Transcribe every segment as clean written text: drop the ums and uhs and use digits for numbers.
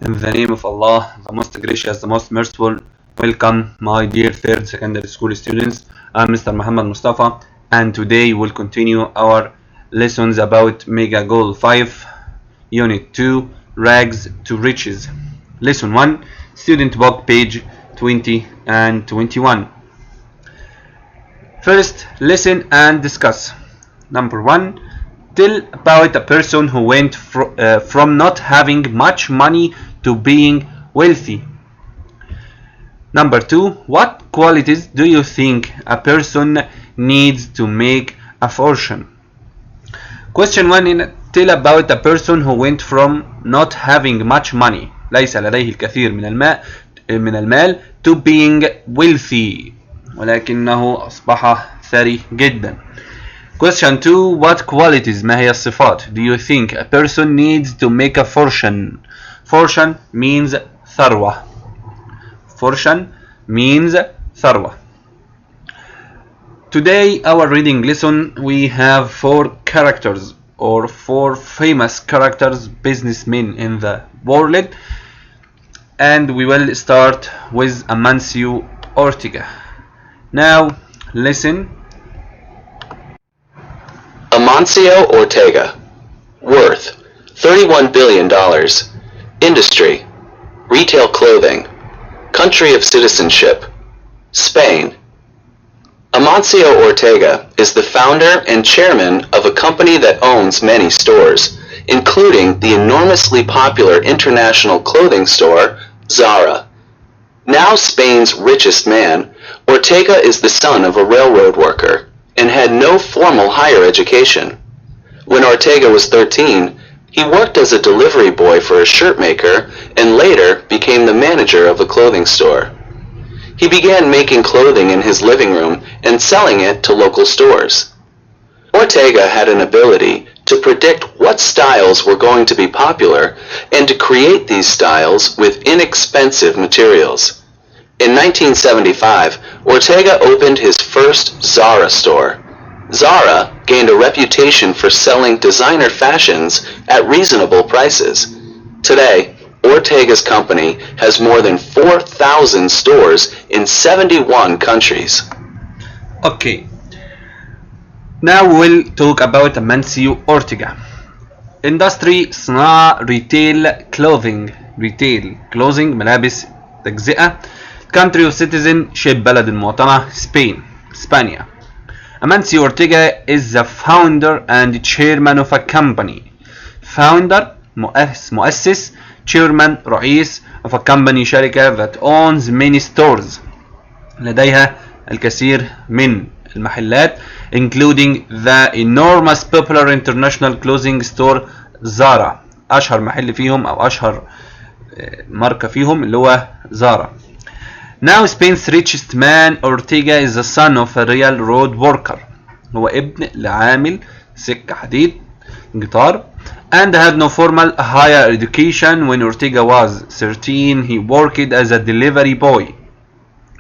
In the name of Allah, the most gracious, the most merciful, welcome my dear third secondary school students. I'm Mr. Muhammad Mustafa, and today we'll continue our lessons about Mega Goal 5, Unit 2, Rags to Riches. Lesson 1, Student Book, page 20 and 21. First, listen and discuss. Number 1, tell about a person who went from not having much money to being wealthy. Number 2, what qualities do you think a person needs to make a fortune? Question 1, tell about a person who went from not having much money, ليس لديه الكثير من المال, to being wealthy, ولكنه أصبح ثري جدا. Question 2, what qualities, ما هي الصفات, do you think a person needs to make a fortune? Fortune means ثروة. Fortune means ثروة. Today, our reading lesson, we have 4 characters or 4 famous characters, businessmen in the world, and we will start with Amancio Ortega. Now, listen. Amancio Ortega, worth $31 billion, industry, retail clothing, country of citizenship, Spain. Amancio Ortega is the founder and chairman of a company that owns many stores, including the enormously popular international clothing store, Zara. Now Spain's richest man, Ortega is the son of a railroad worker and had no formal higher education. When Ortega was 13, he worked as a delivery boy for a shirt maker and later became the manager of a clothing store. He began making clothing in his living room and selling it to local stores. Ortega had an ability to predict what styles were going to be popular and to create these styles with inexpensive materials. In 1975, Ortega opened his first Zara store. Zara gained a reputation for selling designer fashions at reasonable prices. Today, Ortega's company has more than 4,000 stores in 71 countries. Okay. Now we'll talk about Amancio Ortega. Industry صناعة retail clothing ملابس تجزئة. Country of citizenship بلد المواطنة Spain. Amancio Ortega is the founder and chairman of a company. Founder مؤسس, chairman رئيس of a company شركة that owns many stores. لديها الكثير من المحلات, including the enormous popular international clothing store Zara. أشهر محل فيهم أو أشهر ماركة فيهم اللي هو Zara. Now Spain's richest man, Ortega, is the son of a railroad worker. هو ابن لعامل سكة حديد قطار, and had no formal higher education. When Ortega was 13, he worked as a delivery boy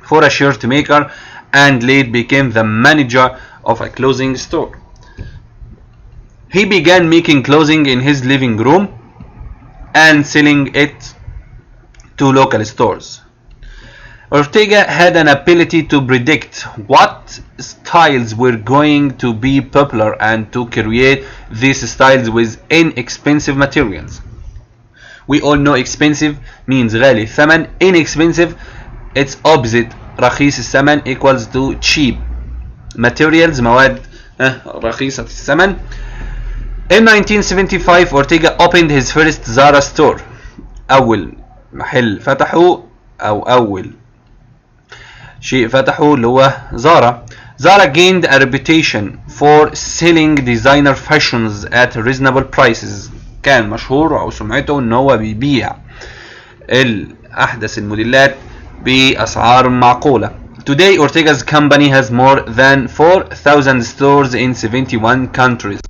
for a shirt maker and later became the manager of a clothing store. He began making clothing in his living room and selling it to local stores. Ortega had an ability to predict what styles were going to be popular and to create these styles with inexpensive materials. We all know expensive means غالي الثمن. Inexpensive, its opposite, رخيص الثمن, equals to cheap. Materials, مواد رخيصة الثمن. In 1975, Ortega opened his first Zara store. أول محل فتحه أو أول شيء فتحه اللي هو Zara. Zara gained a reputation for selling designer fashions at reasonable prices. كان مشهور أو سمعته إن هو بيبيع الأحدث الموديلات بأسعار معقولة. Today, Ortega's company has more than 4,000 stores in 71 countries.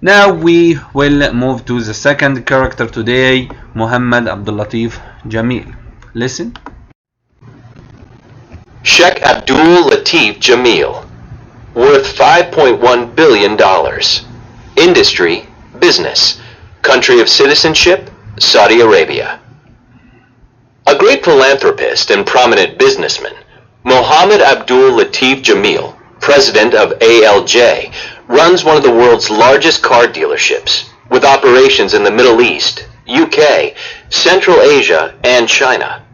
Now we will move to the second character today, Muhammad Abdullah Jameel. Listen. Sheikh Abdul Latif Jameel, worth $5.1 billion, industry, business, country of citizenship, Saudi Arabia. A great philanthropist and prominent businessman, Mohammed Abdul Latif Jameel, president of ALJ, runs one of the world's largest car dealerships, with operations in the Middle East, UK, Central Asia, and China.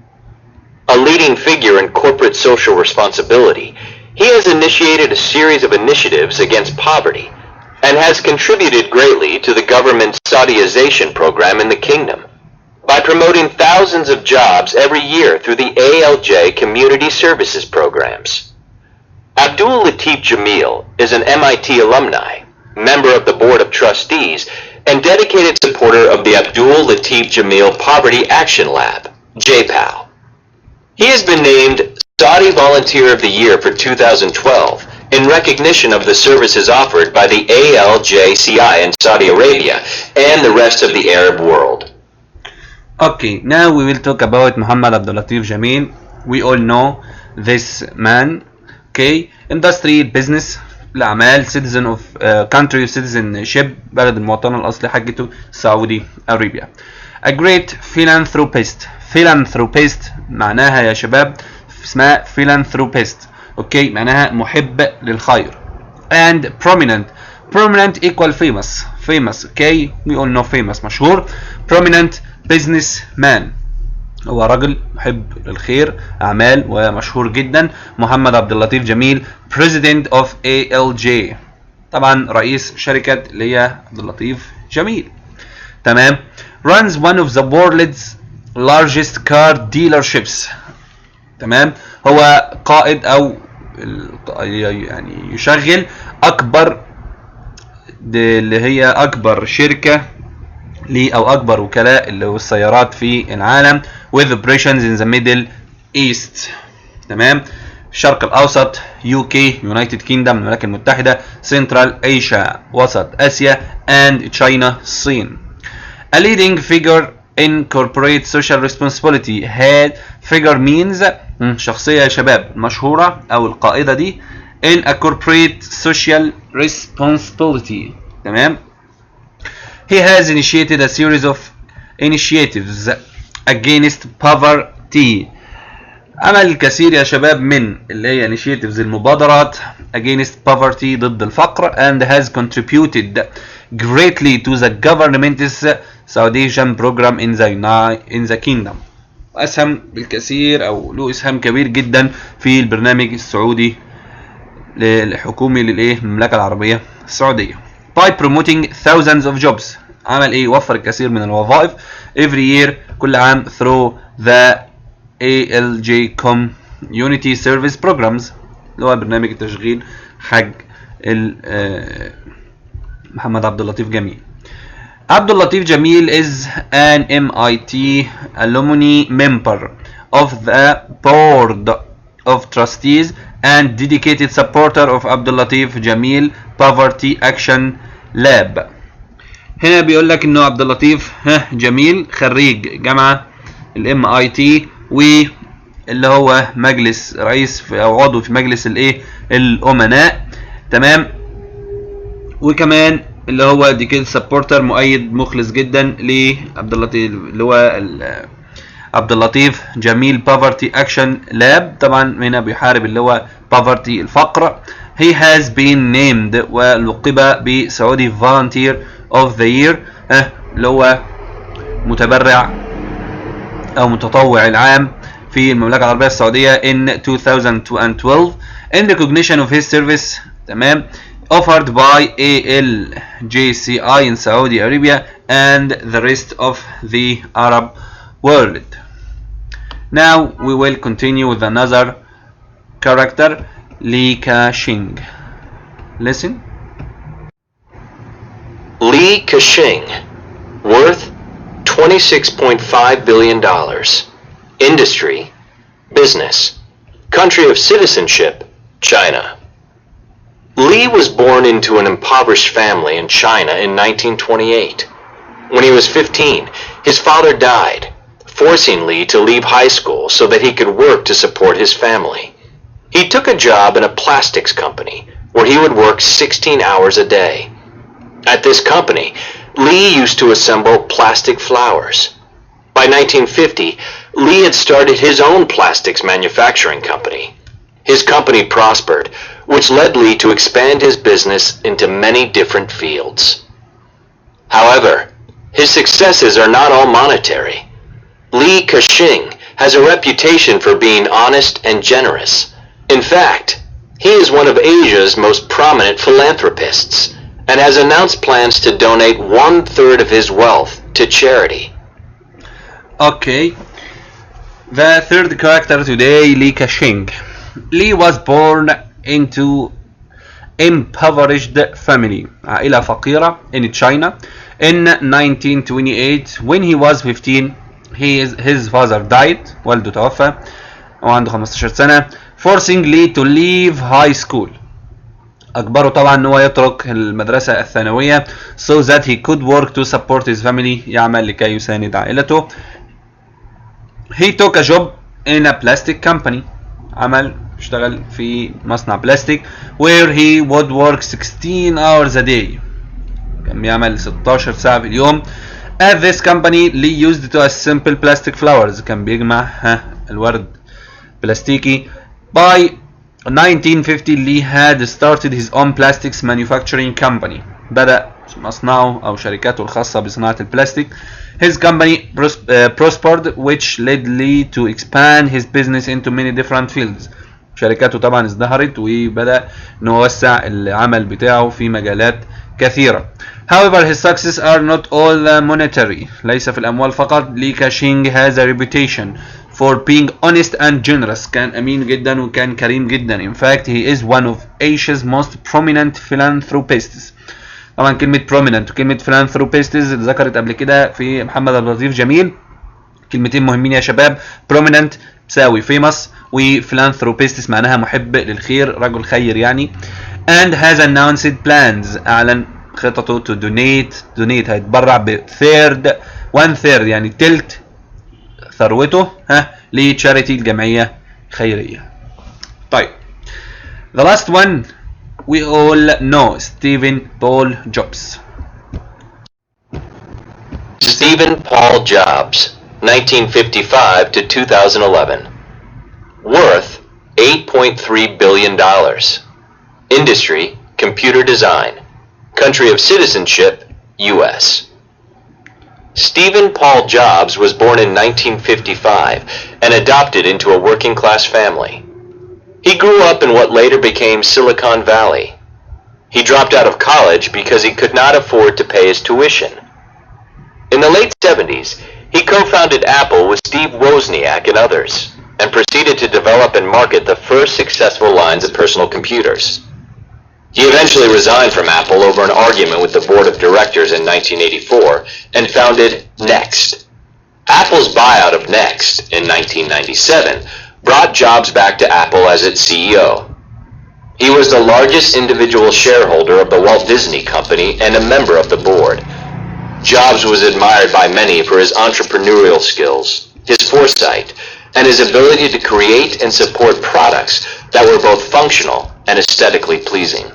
A leading figure in corporate social responsibility, he has initiated a series of initiatives against poverty and has contributed greatly to the government's Saudiization program in the kingdom by promoting thousands of jobs every year through the ALJ community services programs. Abdul Latif Jameel is an MIT alumni, member of the Board of Trustees, and dedicated supporter of the Abdul Latif Jameel Poverty Action Lab, JPAL. He has been named Saudi Volunteer of the Year for 2012 in recognition of the services offered by the ALJCI in Saudi Arabia and the rest of the Arab world. Okay, now we will talk about Muhammad Abdul Latif Jameel. We all know this man. Okay, industry, business, الأعمال, citizen of country of citizenship, بلد المواطنة الأصلي حقته سعودي أرابيا. A great philanthropist. philanthropist معناها يا شباب اسمها philanthropist. اوكي معناها محب للخير. And prominent equal famous. Okay, we all know famous مشهور. Prominent businessman هو رجل محب للخير أعمال ومشهور جدا. محمد عبد اللطيف جميل president of ALJ طبعا رئيس شركة اللي هي عبد اللطيف جميل. تمام. runs one of the world's largest car dealerships. تمام. هو قائد او يعني يشغل اكبر اللي هي اكبر شركة او اكبر وكلاء اللي هو السيارات في العالم with operations in the Middle East. تمام. الشرق الاوسط UK United Kingdom المملكة المتحدة Central Asia وسط اسيا and China الصين. A leading figure in corporate social responsibility. head figure means شخصية يا شباب مشهورة او القائدة دي in a corporate social responsibility. تمام. He has initiated a series of initiatives against poverty. عمل الكثير يا شباب من اللي هي initiatives المبادرات against poverty ضد الفقر and has contributed greatly to the government's Saudiization program in the kingdom. أسهم بالكثير أو له إسهام كبير جدا في البرنامج السعودي الحكومي للمملكة العربية السعودية. by promoting thousands of jobs. عمل ايه؟ وفر الكثير من الوظائف every year كل عام through the ALJ community service programs اللي هو برنامج التشغيل حق محمد عبد اللطيف جميل. عبد اللطيف جميل is an MIT alumni member of the board of trustees and dedicated supporter of Abdul Latif Jameel Poverty Action Lab. هنا بيقول لك انه عبد اللطيف جميل خريج جامعة الام اي تي واللي هو مجلس رئيس او عضو في مجلس الامناء. تمام. وكمان اللي هو ديكيد سبورتر مؤيد مخلص جدا لعبد اللطيف اللي هو عبد اللطيف جميل بافرتي اكشن لاب. طبعا هنا بيحارب اللي هو بافرتي الفقر. he has been named ولقب بسعودي volunteer of the year اللي هو متبرع او متطوع العام في المملكة العربية السعودية in 2012 in recognition of his service. تمام. offered by ALJCI in Saudi Arabia and the rest of the Arab world. Now we will continue with another character, Kashing. Listen. Kashing, worth $26.5 billion. Industry, business, country of citizenship, China. Li was born into an impoverished family in China in 1928. When he was 15, his father died, forcing Li to leave high school so that he could work to support his family. He took a job in a plastics company where he would work 16 hours a day. At this company, Lee used to assemble plastic flowers. By 1950, Lee had started his own plastics manufacturing company. His company prospered, which led Lee to expand his business into many different fields. However, his successes are not all monetary. Lee Kashing has a reputation for being honest and generous. In fact, he is one of Asia's most prominent philanthropists and has announced plans to donate 1/3 of his wealth to charity. Okay, the third character today, Lee Kashing. Lee was born into impoverished family, عائلة فقيرة in China in 1928. When he was 15, his father died, والده توفى وعنده 15 سنة, forcing Lee to leave high school. أجبره طبعا إن هو يترك المدرسة الثانوية so that he could work to support his family, يعمل لكي يساند عائلته. He took a job in a plastic company. اشتغل في مصنع بلاستيك where he would work 16 hours a day. كان بيعمل 16 ساعة في اليوم. At this company, Lee used to assemble plastic flowers. كان بيجمع الورد بلاستيكي. By 1950, Lee had started his own plastics manufacturing company. بدأ مصنعه أو شركاته الخاصة بصناعة البلاستيك. His company prospered, which led Lee to expand his business into many different fields. شركاته طبعا ازدهرت وبدأ نوسع العمل بتاعه في مجالات كثيرة. However, his success are not all monetary. ليس في الأموال فقط. Lee Kashing has a reputation for being honest and generous. كان أمين جدا وكان كريم جدا. In fact, he is one of Asia's most prominent philanthropists. طبعا كلمة prominent وكلمة philanthropist ذكرت قبل كده في محمد عبد اللطيف جميل. كلمتين مهمين يا شباب. prominent تساوي famous و philanthropist معناها محب للخير، رجل خير يعني. and has announced plans أعلن خططه to donate هيتبرع بثيرد 1/3 يعني تلت ثروته لتشاريتي الجمعية خيرية. طيب the last one we all know, Stephen Paul Jobs. Stephen Paul Jobs, 1955 to 2011. Worth $8.3 billion. Industry, computer design. Country of citizenship, U.S. Stephen Paul Jobs was born in 1955 and adopted into a working-class family. He grew up in what later became Silicon Valley. He dropped out of college because he could not afford to pay his tuition. In the late 70s, he co-founded Apple with Steve Wozniak and others, and proceeded to develop and market the first successful lines of personal computers. He eventually resigned from Apple over an argument with the board of directors in 1984 and founded Next. Apple's buyout of Next in 1997 brought Jobs back to Apple as its CEO. He was the largest individual shareholder of the Walt Disney Company and a member of the board. Jobs was admired by many for his entrepreneurial skills, his foresight, and his ability to create and support products that were both functional and aesthetically pleasing.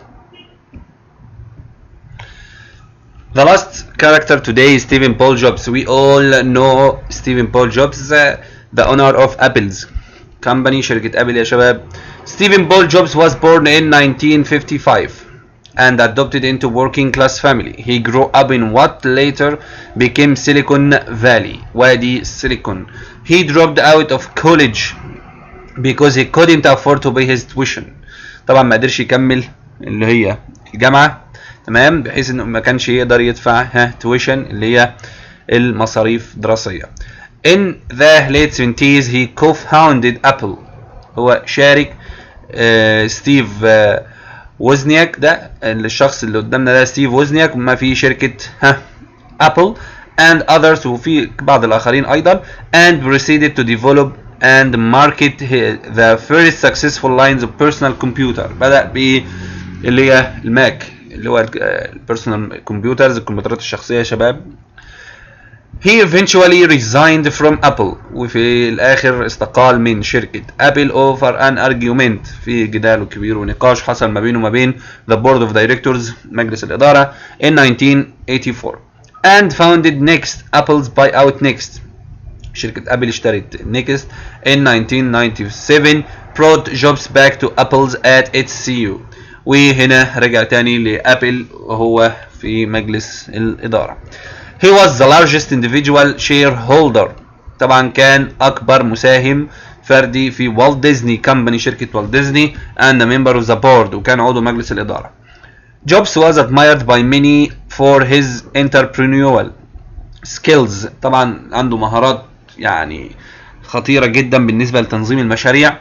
The last character today is Stephen Paul Jobs. We all know Stephen Paul Jobs, the owner of Apple's company, شركة أبل يا شباب. Stephen Paul Jobs was born in 1955 and adopted into working class family. He grew up in what later became Silicon Valley, وادي Silicon. He dropped out of college because he couldn't afford to pay his tuition. طبعا ما قدرش يكمل اللي هي الجامعة، تمام، بحيث انه ما كانش يقدر يدفع tuition اللي هي المصاريف الدراسية. In the late 70s he co-founded Apple. هو شارك ستيف ووزنياك، ده الشخص اللي قدامنا ده ستيف ووزنياك، ما في شركة Apple and others وفي بعض الآخرين أيضا، and proceeded to develop and market the first successful lines of personal computer. بدأ ب اللي هي الماك اللي هو البيرسونال كمبيوترز، الكمبيوترات الشخصية يا شباب. He eventually resigned from Apple وفي الآخر استقال من شركة Apple over an argument، في جدال كبير ونقاش حصل ما بينه وما بين the board of directors، مجلس الإدارة، in 1984. and founded Next. Apple's buyout Next. شركة أبل اشترت Next in 1997 brought jobs back to Apple's at its CEO. وهنا رجع تاني لأبل وهو في مجلس الإدارة. He was the largest individual shareholder. طبعا كان أكبر مساهم فردي في والت ديزني كمباني شركة والت ديزني and a member of the board وكان عضو مجلس الإدارة. Jobs was admired by many for his entrepreneurial skills. طبعا عنده مهارات يعني خطيرة جدا بالنسبة لتنظيم المشاريع.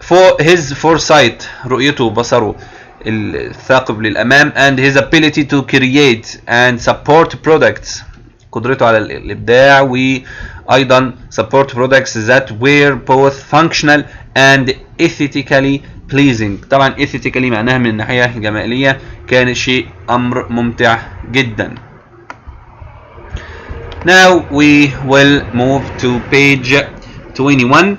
For his foresight رؤيته وبصره الثاقب للأمام and his ability to create and support products قدرته على الإبداع وأيضا support products that were both functional and aesthetically pleasing. طبعا aesthetically معناها من الناحية الجمالية كان شيء أمر ممتع جدا. Now we will move to page 21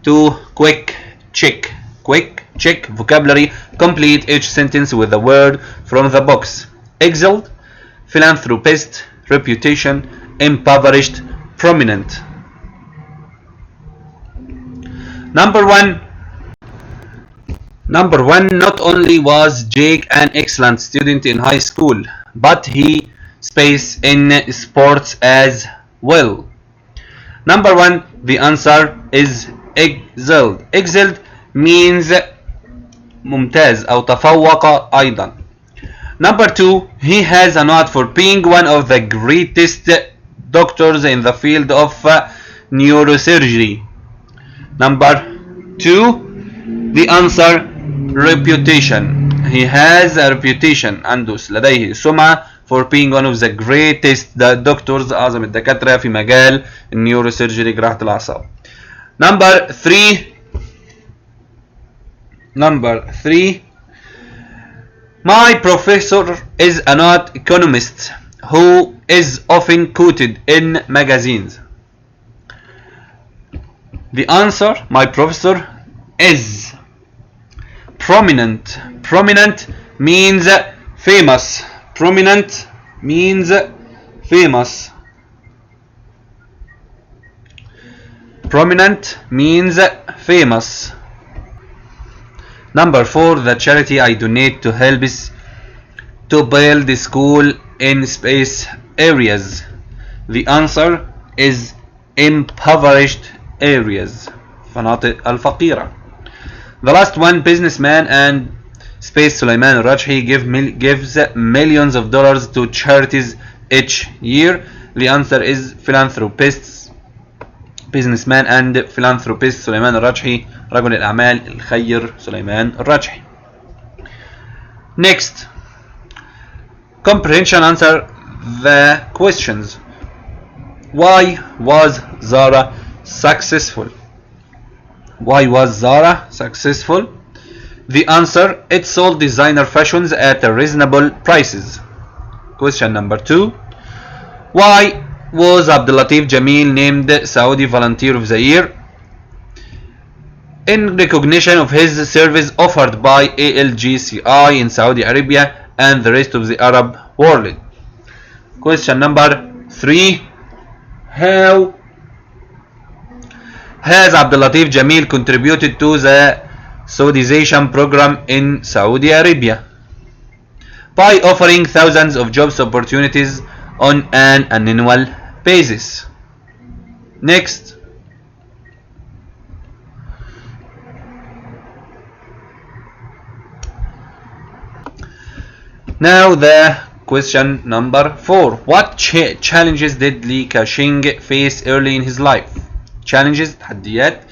to quick check. Quick check vocabulary. Complete each sentence with a word from the box. Excelled, philanthropist, reputation, impoverished, prominent. Number one, not only was Jake an excellent student in high school, but he space in sports as well. Number one, the answer is excelled. Excelled means ممتاز أو تفوق أيضا. Number two, he has an award for being one of the greatest doctors in the field of neurosurgery. Number two, the answer reputation. He has a reputation لديه سمعة for being one of the greatest doctors أعظم الدكاترة في مجال النيوروسيرجري جراحة الأعصاب. Number three, my professor is an art economist who is often quoted in magazines. The answer, my professor is prominent. Prominent means famous. Prominent means famous. Prominent means famous. Number four, the charity I donate to helps to build the school in space areas. The answer is impoverished areas. مناطق الفقيرة. The last one, businessman and space Sulaiman Rajhi gives millions of dollars to charities each year. The answer is philanthropists. businessman and philanthropist سليمان الرجحي رجل الأعمال الخير سليمان الرجحي. Next, comprehension. Answer the questions. Why was Zara successful? Why was Zara successful? The answer, it sold designer fashions at reasonable prices. Question number 2. Why was Abdullah Jameen named Saudi Volunteer of the Year? In recognition of his service offered by ALGCI in Saudi Arabia and the rest of the Arab world. Question number 3. How has Abdullah Jameel contributed to the Saudization program in Saudi Arabia? By offering thousands of jobs opportunities on an annual basis. Next. Now the question number 4. What challenges did Li Kashing face early in his life? Challenges, تحديات,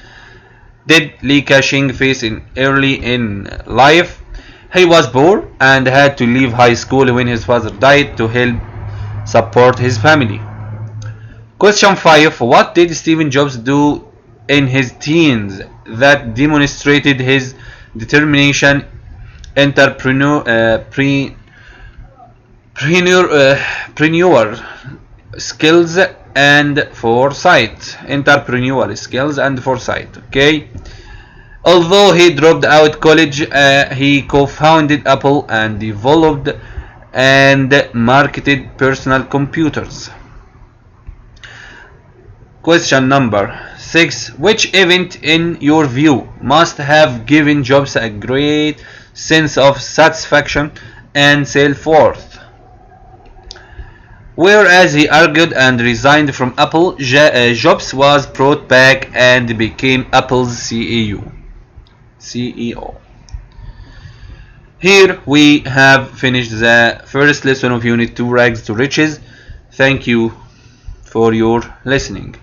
did Li Kashing face early in life? He was poor and had to leave high school when his father died to help support his family. Question 5. What did Steve Jobs do in his teens that demonstrated his determination, entrepreneur skills and foresight? Entrepreneurial skills and foresight. Okay. Although he dropped out college, he co-founded Apple and developed and marketed personal computers. Question number 6. Which event in your view must have given Jobs a great sense of satisfaction and self-worth? Whereas he argued and resigned from Apple, Jobs was brought back and became Apple's CEO. Here we have finished the first lesson of Unit 2, Rags to Riches. Thank you for your listening.